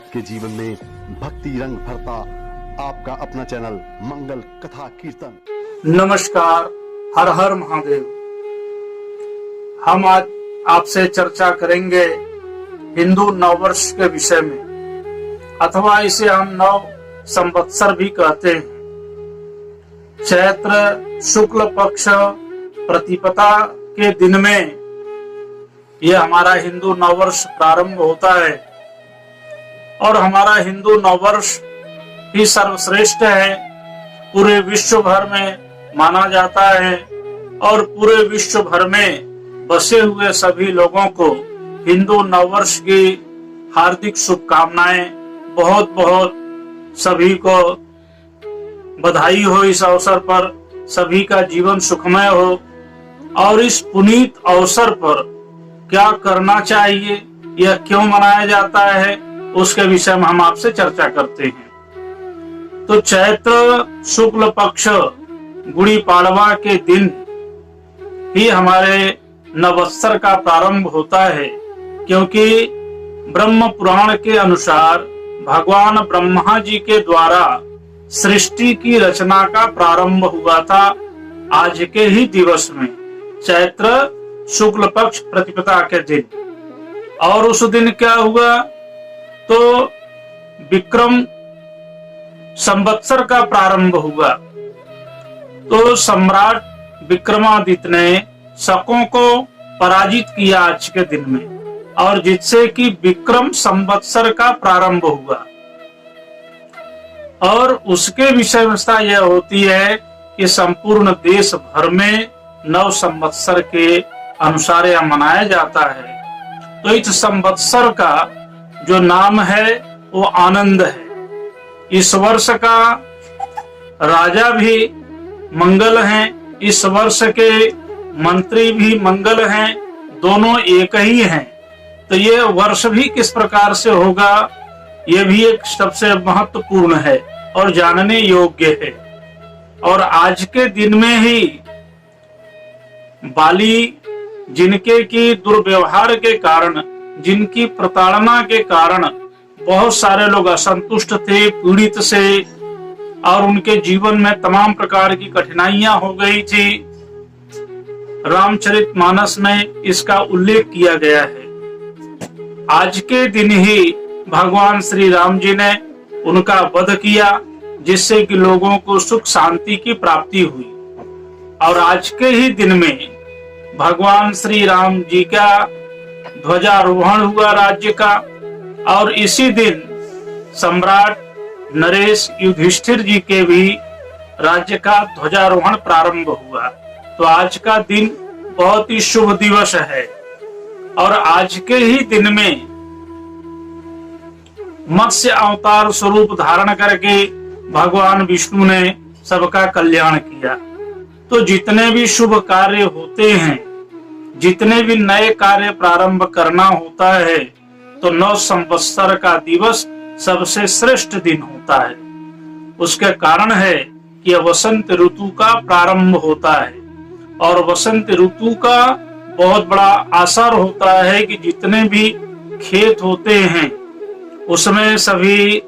आपके जीवन में भक्ति रंग भरता आपका अपना चैनल मंगल कथा कीर्तन। नमस्कार, हर हर महादेव। हम आज आपसे चर्चा करेंगे हिंदू नववर्ष के विषय में, अथवा इसे हम नव संवत्सर भी कहते हैं। चैत्र शुक्ल पक्ष प्रतिपदा के दिन में यह हमारा हिंदू नववर्ष प्रारंभ होता है और हमारा हिंदू नववर्ष ही सर्वश्रेष्ठ है। पूरे विश्व भर में माना जाता है और पूरे विश्व भर में बसे हुए सभी लोगों को हिंदू नववर्ष की हार्दिक शुभकामनाएं। बहुत बहुत सभी को बधाई हो इस अवसर पर, सभी का जीवन सुखमय हो। और इस पुनीत अवसर पर क्या करना चाहिए, यह क्यों मनाया जाता है, उसके विषय में हम आपसे चर्चा करते हैं। तो चैत्र शुक्ल पक्ष गुड़ी पाड़वा के दिन ही हमारे नववत्सर का प्रारंभ होता है, क्योंकि ब्रह्म पुराण के अनुसार भगवान ब्रह्मा जी के द्वारा सृष्टि की रचना का प्रारंभ हुआ था आज के ही दिवस में, चैत्र शुक्ल पक्ष प्रतिपदा के दिन। और उस दिन क्या हुआ, तो विक्रम संवत्सर का प्रारंभ हुआ। तो सम्राट विक्रमादित्य ने शकों को पराजित किया आज के दिन में, और जिससे कि विक्रम संवत्सर का प्रारंभ हुआ। और उसके विषय व्यवस्था यह होती है कि संपूर्ण देश भर में नव संवत्सर के अनुसार यह मनाया जाता है। तो इस संवत्सर का जो नाम है वो आनंद है। इस वर्ष का राजा भी मंगल हैं, इस वर्ष के मंत्री भी मंगल हैं, दोनों एक ही हैं। तो ये वर्ष भी किस प्रकार से होगा, ये भी एक सबसे महत्वपूर्ण है और जानने योग्य है। और आज के दिन में ही बाली, जिनके की दुर्व्यवहार के कारण, जिनकी प्रताड़ना के कारण बहुत सारे लोग असंतुष्ट थे, पीड़ित से, और उनके जीवन में तमाम प्रकार की कठिनाइयां हो गई थी। रामचरितमानस में इसका उल्लेख किया गया है। आज के दिन ही भगवान श्री राम जी ने उनका वध किया, जिससे कि लोगों को सुख शांति की प्राप्ति हुई। और आज के ही दिन में भगवान श्री राम जी का ध्वजारोहण हुआ राज्य का, और इसी दिन सम्राट नरेश युधिष्ठिर जी के भी राज्य का ध्वजारोहण प्रारंभ हुआ। तो आज का दिन बहुत ही शुभ दिवस है। और आज के ही दिन में मत्स्य अवतार स्वरूप धारण करके भगवान विष्णु ने सबका कल्याण किया। तो जितने भी शुभ कार्य होते हैं, जितने भी नए कार्य प्रारंभ करना होता है, तो नव संवत्सर का दिवस सबसे श्रेष्ठ दिन होता है। उसके कारण है कि वसंत ऋतु का प्रारंभ होता है, और वसंत ऋतु का बहुत बड़ा असर होता है कि जितने भी खेत होते हैं उसमें सभी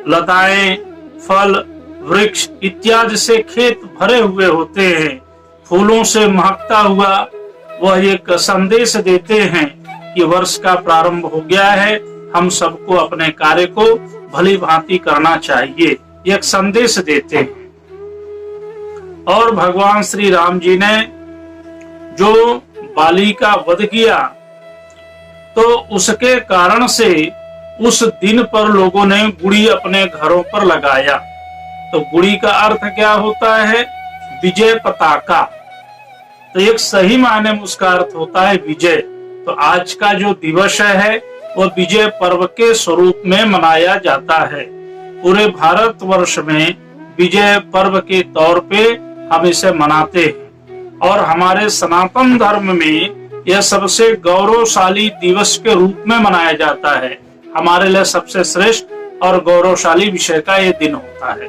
लताएं, फल, वृक्ष इत्यादि से खेत भरे हुए होते हैं। फूलों से महकता हुआ वह एक संदेश देते हैं कि वर्ष का प्रारंभ हो गया है, हम सबको अपने कार्य को भली भांति करना चाहिए, एक संदेश देते हैं। और भगवान श्री राम जी ने जो बाली का वध किया, तो उसके कारण से उस दिन पर लोगों ने गुड़ी अपने घरों पर लगाया। तो गुड़ी का अर्थ क्या होता है, विजय पताका। तो एक सही मायने में उसका अर्थ होता है विजय। तो आज का जो दिवस है वो विजय पर्व के स्वरूप में मनाया जाता है। पूरे भारतवर्ष में विजय पर्व के तौर पे हम इसे मनाते हैं, और हमारे सनातन धर्म में यह सबसे गौरवशाली दिवस के रूप में मनाया जाता है। हमारे लिए सबसे श्रेष्ठ और गौरवशाली विषय का ये दिन होता है।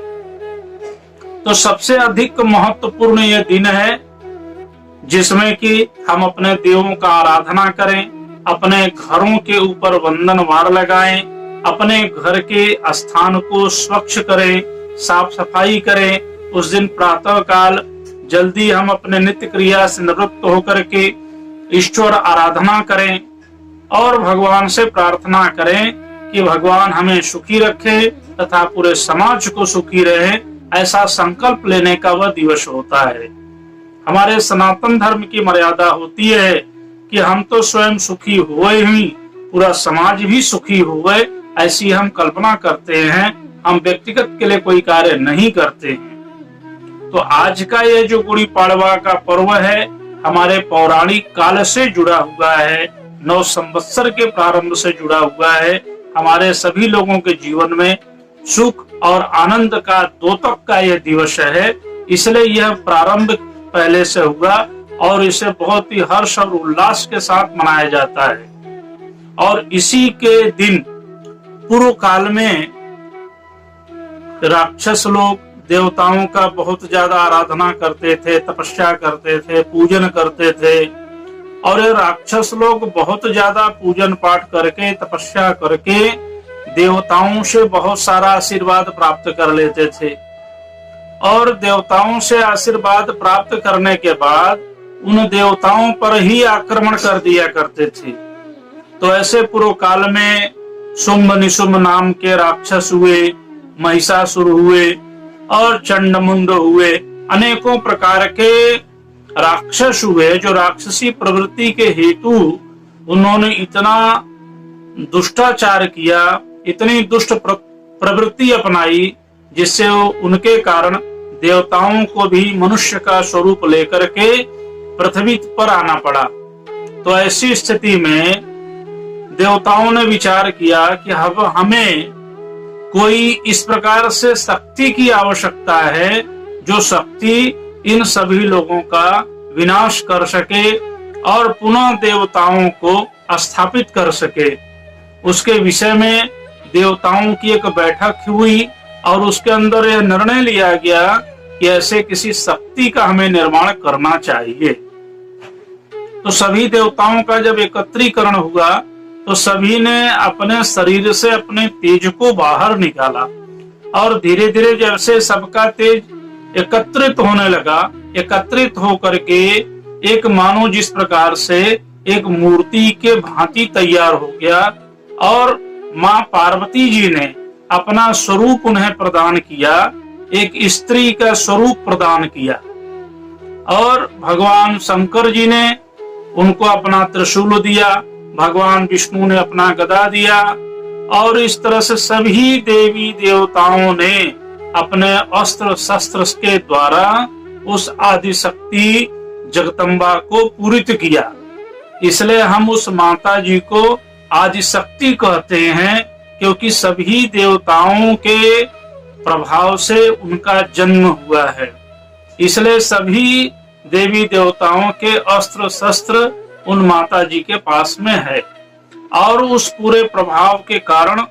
तो सबसे अधिक महत्वपूर्ण यह दिन है जिसमें कि हम अपने देवों का आराधना करें, अपने घरों के ऊपर वंदन वार लगाएं, अपने घर के स्थान को स्वच्छ करें, साफ सफाई करें। उस दिन प्रातः काल जल्दी हम अपने नित्य क्रिया से निवृत्त होकर के ईश्वर आराधना करें और भगवान से प्रार्थना करें कि भगवान हमें सुखी रखे तथा पूरे समाज को सुखी रहे। ऐसा संकल्प लेने का वह दिवस होता है। हमारे सनातन धर्म की मर्यादा होती है कि हम तो स्वयं सुखी हुए ही पूरा समाज भी सुखी हुए, ऐसी हम कल्पना करते हैं। हम व्यक्तिगत के लिए कोई कार्य नहीं करते हैं। तो आज का ये जो गुड़ी पाड़वा का पर्व है हमारे पौराणिक काल से जुड़ा हुआ है, 9 संवत्सर के प्रारंभ से जुड़ा हुआ है। हमारे सभी लोगों के जीवन में सुख और आनंद का द्योतक का यह दिवस है, इसलिए यह प्रारंभ पहले से हुआ और इसे बहुत ही हर्ष और उल्लास के साथ मनाया जाता है। और इसी के दिन पूर्व काल में राक्षस लोग देवताओं का बहुत ज्यादा आराधना करते थे, तपस्या करते थे, पूजन करते थे। और ये राक्षस लोग बहुत ज्यादा पूजन पाठ करके, तपस्या करके देवताओं से बहुत सारा आशीर्वाद प्राप्त कर लेते थे। और देवताओं से आशीर्वाद प्राप्त करने के बाद उन देवताओं पर ही आक्रमण कर दिया करते थे। तो ऐसे पूर्व काल में शुंभ निशुंभ नाम के राक्षस हुए, महिषासुर हुए और चंडमुंड हुए। अनेकों प्रकार के राक्षस हुए जो राक्षसी प्रवृत्ति के हेतु उन्होंने इतना दुष्टाचार किया, इतनी दुष्ट प्रवृत्ति अपनाई, जिससे उनके कारण देवताओं को भी मनुष्य का स्वरूप लेकर के पृथ्वी पर आना पड़ा। तो ऐसी स्थिति में देवताओं ने विचार किया कि अब हमें कोई इस प्रकार से शक्ति की आवश्यकता है जो शक्ति इन सभी लोगों का विनाश कर सके और पुनः देवताओं को स्थापित कर सके। उसके विषय में देवताओं की एक बैठक हुई और उसके अंदर यह निर्णय लिया गया कि ऐसे किसी शक्ति का हमें निर्माण करना चाहिए। तो सभी देवताओं का जब एकत्रीकरण हुआ तो सभी ने अपने शरीर से अपने तेज को बाहर निकाला और धीरे धीरे जैसे सबका तेज एकत्रित होने लगा, एकत्रित होकर के एक मानो जिस प्रकार से एक मूर्ति के भांति तैयार हो गया। और माँ पार्वती जी ने अपना स्वरूप उन्हें प्रदान किया, एक स्त्री का स्वरूप प्रदान किया। और भगवान शंकर जी ने उनको अपना त्रिशूल दिया, भगवान विष्णु ने अपना गदा दिया। और इस तरह से सभी देवी देवताओं ने अपने अस्त्र शस्त्र के द्वारा उस आदि शक्ति जगदम्बा को पूरित किया। इसलिए हम उस माता जी को आदि शक्ति कहते हैं, क्योंकि सभी देवताओं के प्रभाव से उनका जन्म हुआ है। इसलिए सभी देवी देवताओं के अस्त्र शस्त्र उन माता जी के पास में है। और उस पूरे प्रभाव के कारण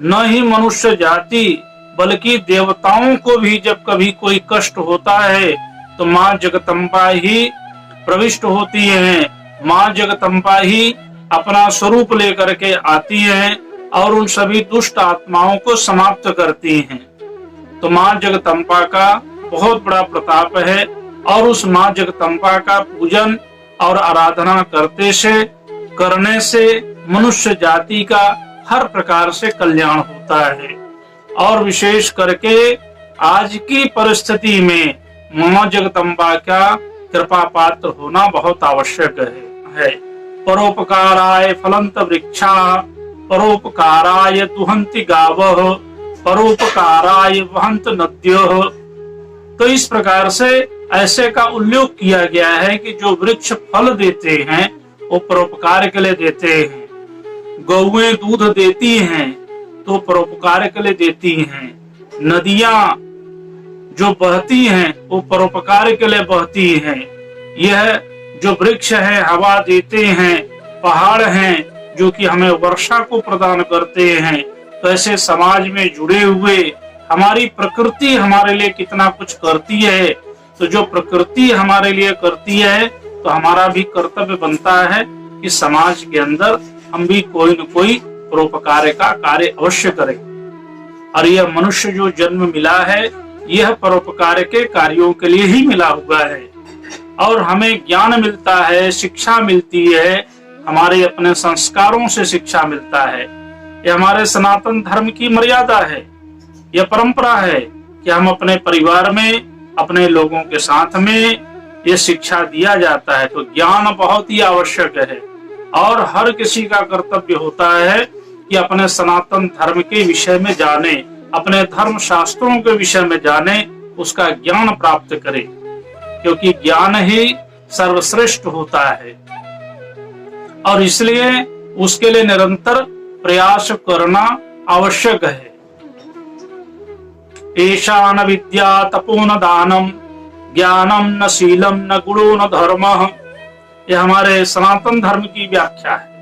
न ही मनुष्य जाति बल्कि देवताओं को भी जब कभी कोई कष्ट होता है तो माँ जगदम्बा ही प्रविष्ट होती है, माँ जगदम्बा ही अपना स्वरूप लेकर के आती है और उन सभी दुष्ट आत्माओं को समाप्त करती हैं। तो माँ जगदम्बा का बहुत बड़ा प्रताप है और उस माँ जगदम्बा का पूजन और आराधना करने से मनुष्य जाति का हर प्रकार से कल्याण होता है। और विशेष करके आज की परिस्थिति में माँ जगदम्बा का कृपा पात्र होना बहुत आवश्यक है। परोपकाराय फलंत वृक्षा, परोपकाराय दुहंति गावः, परोपकाराय वहंत नद्यः। तो इस प्रकार से ऐसे का उल्लेख किया गया है कि जो वृक्ष फल देते हैं वो परोपकार के लिए देते हैं, गौएं दूध देती हैं तो परोपकार के लिए देती हैं, नदियां जो बहती हैं वो परोपकार के लिए बहती हैं, यह जो वृक्ष है हवा देते हैं, पहाड़ हैं जो कि हमें वर्षा को प्रदान करते हैं। तो ऐसे समाज में जुड़े हुए हमारी प्रकृति हमारे लिए कितना कुछ करती है। तो जो प्रकृति हमारे लिए करती है तो हमारा भी कर्तव्य बनता है कि समाज के अंदर हम भी कोई न कोई परोपकार का कार्य अवश्य करें। और यह मनुष्य जो जन्म मिला है यह परोपकार के कार्यों के लिए ही मिला हुआ है। और हमें ज्ञान मिलता है, शिक्षा मिलती है, हमारे अपने संस्कारों से शिक्षा मिलता है। यह हमारे सनातन धर्म की मर्यादा है, यह परंपरा है कि हम अपने परिवार में, अपने लोगों के साथ में यह शिक्षा दिया जाता है। तो ज्ञान बहुत ही आवश्यक है और हर किसी का कर्तव्य होता है कि अपने सनातन धर्म के विषय में जाने, अपने धर्म शास्त्रों के विषय में जाने, उसका ज्ञान प्राप्त करे, क्योंकि ज्ञान ही सर्वश्रेष्ठ होता है। और इसलिए उसके लिए निरंतर प्रयास करना आवश्यक है। एषा न विद्या तपो न दानम, ज्ञानम न शीलम न गुणो न धर्मः। यह हमारे सनातन धर्म की व्याख्या है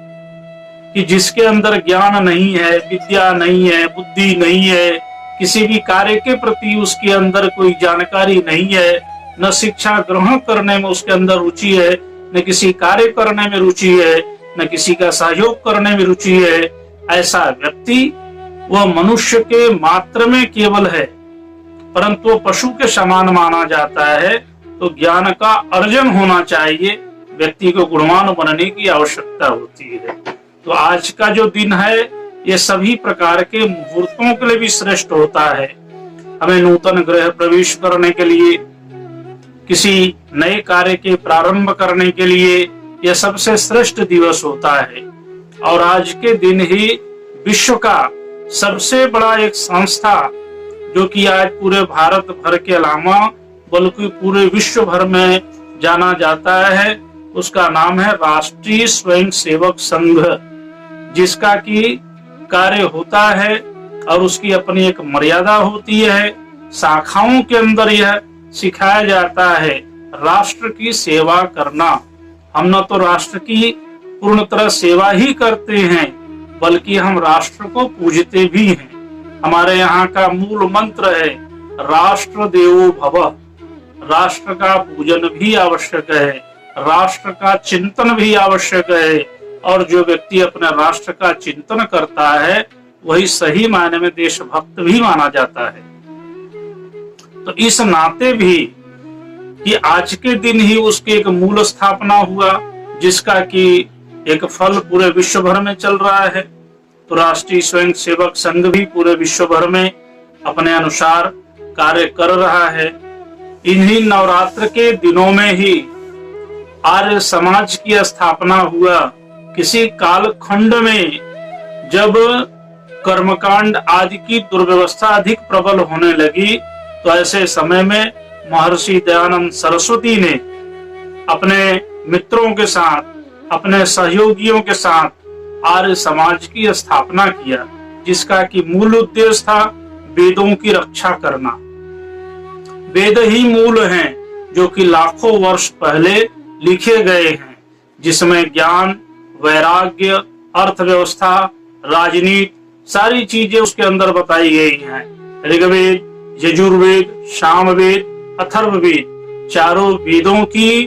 कि जिसके अंदर ज्ञान नहीं है, विद्या नहीं है, बुद्धि नहीं है, किसी भी कार्य के प्रति उसके अंदर कोई जानकारी नहीं है, न शिक्षा ग्रहण करने में उसके अंदर रुचि है, न किसी कार्य करने में रुचि है, न किसी का सहयोग करने में रुचि है, ऐसा व्यक्ति वह मनुष्य के मात्र में केवल है, परंतु वो पशु के समान माना जाता है। तो ज्ञान का अर्जन होना चाहिए, व्यक्ति को गुणवान बनने की आवश्यकता होती है। तो आज का जो दिन है ये सभी प्रकार के मुहूर्तों के लिए भी श्रेष्ठ होता है। हमें नूतन गृह प्रवेश करने के लिए, किसी नए कार्य के प्रारंभ करने के लिए यह सबसे श्रेष्ठ दिवस होता है। और आज के दिन ही विश्व का सबसे बड़ा एक संस्था, जो कि आज पूरे भारत भर के अलावा बल्कि पूरे विश्व भर में जाना जाता है, उसका नाम है राष्ट्रीय स्वयंसेवक संघ, जिसका की कार्य होता है और उसकी अपनी एक मर्यादा होती है। शाखाओं के अंदर यह सिखाया जाता है राष्ट्र की सेवा करना। हम न तो राष्ट्र की पूर्ण तरह सेवा ही करते हैं, बल्कि हम राष्ट्र को पूजते भी हैं। हमारे यहाँ का मूल मंत्र है राष्ट्र देवो भव। राष्ट्र का पूजन भी आवश्यक है, राष्ट्र का चिंतन भी आवश्यक है। और जो व्यक्ति अपने राष्ट्र का चिंतन करता है वही सही मायने में देशभक्त भी माना जाता है। तो इस नाते भी कि आज के दिन ही उसके एक मूल स्थापना हुआ, जिसका कि एक फल पूरे विश्व भर में चल रहा है। तो राष्ट्रीय स्वयंसेवक संघ भी पूरे विश्व भर में अपने अनुसार कार्य कर रहा है। इन्हीं नवरात्र के दिनों में ही आर्य समाज की स्थापना हुआ। किसी कालखंड में जब कर्मकांड आदि की दुर्व्यवस्था अधिक प्रबल होने लगी, तो ऐसे समय में महर्षि दयानंद सरस्वती ने अपने मित्रों के साथ, अपने सहयोगियों के साथ आर्य समाज की स्थापना किया, जिसका कि मूल उद्देश्य था वेदों की रक्षा करना। वेद ही मूल हैं, जो कि लाखों वर्ष पहले लिखे गए हैं, जिसमें ज्ञान, वैराग्य, अर्थव्यवस्था, राजनीति, सारी चीजें उसके अंदर बताई गई हैं। ऋग्वेद, यजुर्वेद, सामवेद, अथर्ववेद, चारों वेदों की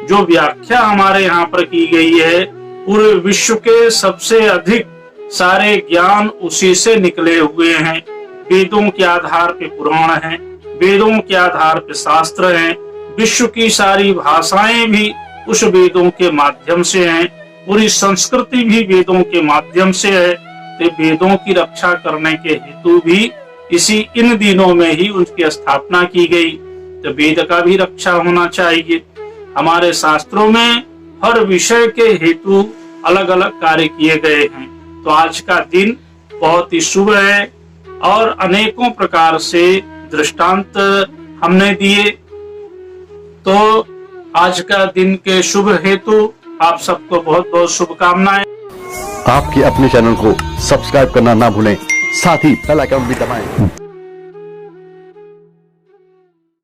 जो व्याख्या हमारे यहाँ पर की गई है, पूरे विश्व के सबसे अधिक सारे ज्ञान उसी से निकले हुए हैं। वेदों के आधार पे पुराण हैं, वेदों के आधार पे शास्त्र हैं, विश्व की सारी भाषाएं भी उस वेदों के माध्यम से हैं, पूरी संस्कृति भी वेदों के माध्यम से है। तो वेदों की रक्षा करने के हेतु भी इन दिनों में ही उनकी स्थापना की गई। तो वेद का भी रक्षा होना चाहिए। हमारे शास्त्रों में हर विषय के हेतु अलग अलग कार्य किए गए हैं। तो आज का दिन बहुत ही शुभ है और अनेकों प्रकार से दृष्टांत हमने दिए। तो आज का दिन के शुभ हेतु आप सबको बहुत बहुत शुभकामनाएं। आपके अपने चैनल को सब्सक्राइब करना ना भूलें, साथ ही बेल आइकन भी दबाएं।